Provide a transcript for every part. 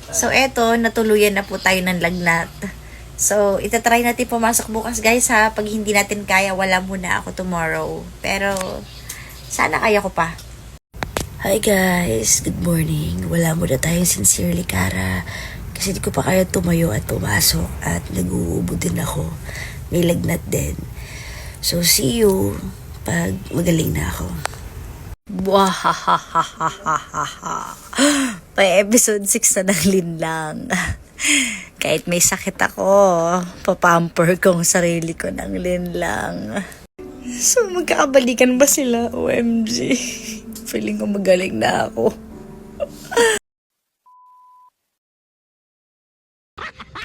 So eto, natuluyan na po tayo ng lagnat. So, itatry natin pumasok bukas guys ha. Pag hindi natin kaya, wala muna ako tomorrow. Pero, sana kaya ko pa. Hi guys, good morning. Wala muna tayong sincerely Kara. Kasi di ko pa kaya tumayo at pumasok. At nag-uubo din ako. May lagnat din. So, see you pag magaling na ako. Wahahahahaha. May episode 6 na ng Linlang. Kahit may sakit ako, papamper kong sarili ko ng Linlang. So, magkakabalikan ba sila? OMG. Feeling ko magaling na ako.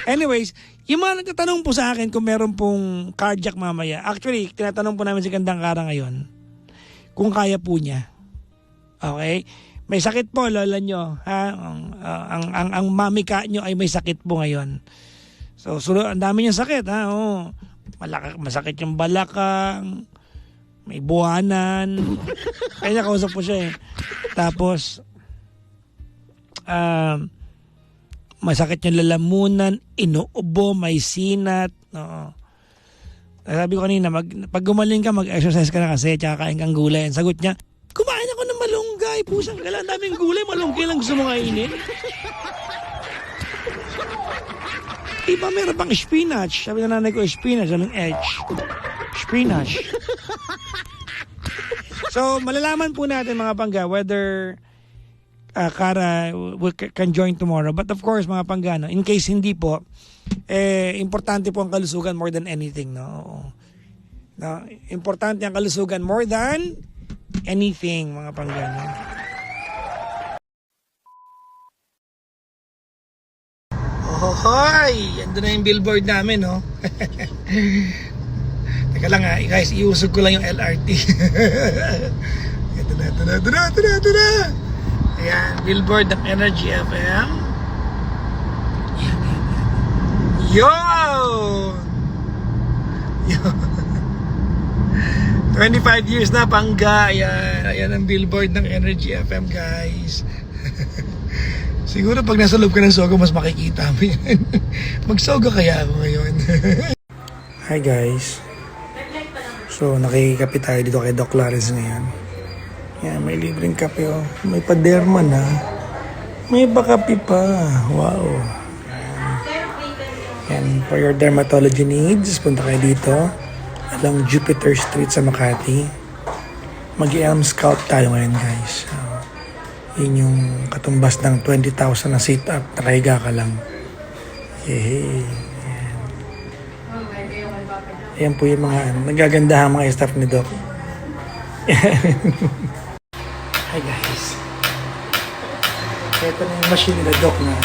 Anyways, yung mga nagtatanong po sa akin kung meron pong cardiac mamaya. Actually, tinatanong po namin si Gandang Kara ngayon kung kaya po niya. Okay? May sakit po, lola nyo. Ha? Ang mamika nyo ay may sakit po ngayon. So, ang dami niyang sakit. Ha? Oh, masakit yung balakang, may buwanan. Kaya nakausap po siya eh. Tapos, masakit yung lalamunan, inuubo, may sinat. Oo. Sabi ko kanina, pag gumaling ka, mag-exercise ka na kasi, tsaka kain kang gulay. Ang sagot niya, kumain ako ng malunggay, pusang gala, ang daming gulay, malunggay lang gusto mo kainin. Iba meron pang spinach. Sabi na nanay ko, spinach, anong edge? Spinach. So, malalaman po natin mga pangga, whether Kara can join tomorrow. But of course, mga panggano, in case hindi po, importante po ang kalusugan more than anything. No? Importante ang kalusugan more than anything, mga panggano. Hoy! Ando na yung billboard namin, no? Teka lang guys, iusog ko lang yung LRT. Ito na. Ayan, billboard ng Energy FM. Yo! 25 years na pangga. Ayan ang billboard ng Energy FM, guys. Siguro pag nasa loob ka ng Sogo, mas makikita mo yan. Mag-Sogo kaya ako ngayon. Hi guys. So, nakikikape tayo dito kay Doc Clarence ngayon. Yan, may libreng kape oh. May paderma na. May bakape pa. Wow. Yan, for your dermatology needs, punta kayo dito. Along Jupiter Street sa Makati. Mag-Elm Scout tayo ngayon guys. Yun yung katumbas ng 20,000 na sit-up. Nakahiga ka lang. Yay. Yan. Ayan po yung mga nagagandahan mga staff ni Doc. Hi guys. Ito na yung machine nila Doc na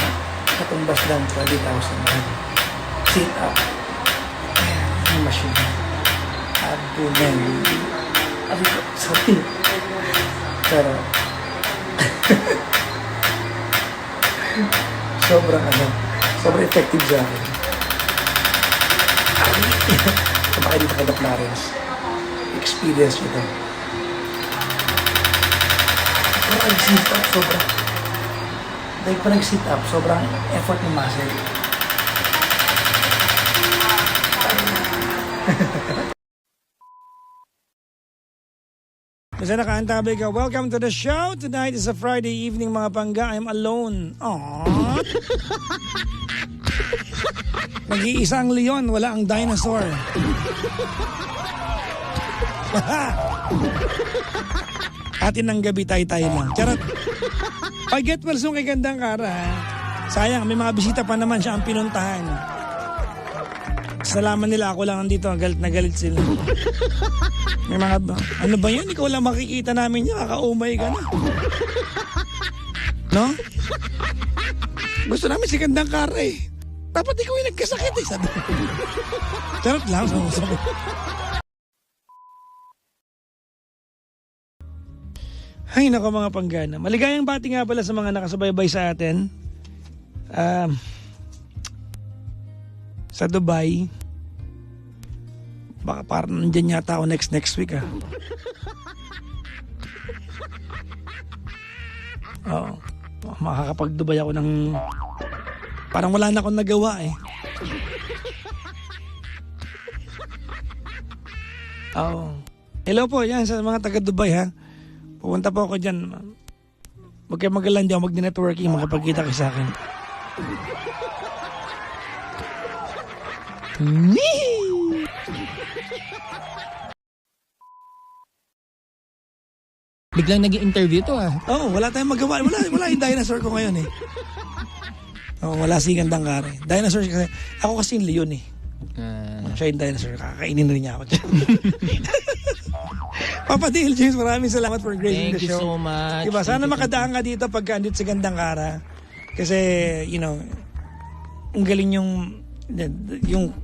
katumbas ng 20,000 na sit-up. Ayan yung machine. Abdomen. Sorry. Pero sobrang effective sa akin. Kapag dito kay Doc Clarence, experience nyo ito. Sobrang nag-sit up, dahil pa nag-sit up, sobrang effort ng muscle. Basta nakaantabay ka, welcome to the show. Tonight is a Friday evening mga pangga. I'm alone. Aww. Nag-iisa ang leon, wala ang dinosaur. Atin ng gabi tayo lang. Charot. Ay, get well soon kay Gandang Kara. Sayang, may mga bisita pa naman siya ang pinuntahan. Salaman nila, ako lang andito. Galit na galit sila. May mga, ano ba yan? Ikaw lang makikita namin yan. Kakaumay ka na. No? Gusto namin si Gandang Kara eh. Dapat ikaw yung nagkasakit eh. Sabi. Charot lang. Sabi. Ay nako mga panggana. Maligayang bati nga pala sa mga nakasubaybay sa atin. Sa Dubai. Baka parang nandyan yata ako next week ah. Oo. Makakapag-Dubai ako ng Parang wala na akong nagawa eh. Oo. Hello po, yan sa mga taga Dubai ha. Pupunta po ako dyan. Huwag kayo magalan dyan, mag-networking, makapagkita kayo sa akin. Biglang nag-interview to ah. Oo, wala tayong magawa. Wala yung dinosaur ko ngayon eh. Oo, wala si Gandang Kare. Dinosaur kasi, ako kasi yung leon eh. Siya yung dinosaur, kakainin rin niya ako dyan. Papa Dale James, maraming salamat for gracing the Thank you show. so much. Diba, sana Thank you makadaan ka dito pagka andito si Gandang Kara. Kasi, you know, ang galing yung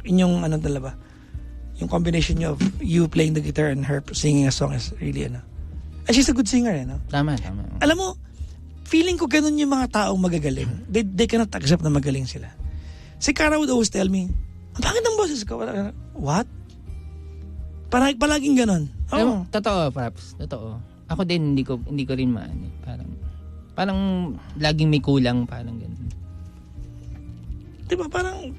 inyong ano talaga, yung combination of you playing the guitar and her singing a song is really ano. And she's a good singer, eh, no? Tama. Alam mo, feeling ko ganun yung mga taong magagaling. They cannot accept na magaling sila. Si Cara would always tell me, ang pangit ng boses ko. What? Palaging ganun. Alam mo, Oo. totoo, Paps. Totoo. Ako din, hindi ko rin maano. Parang laging may kulang, parang ganun. Diba parang,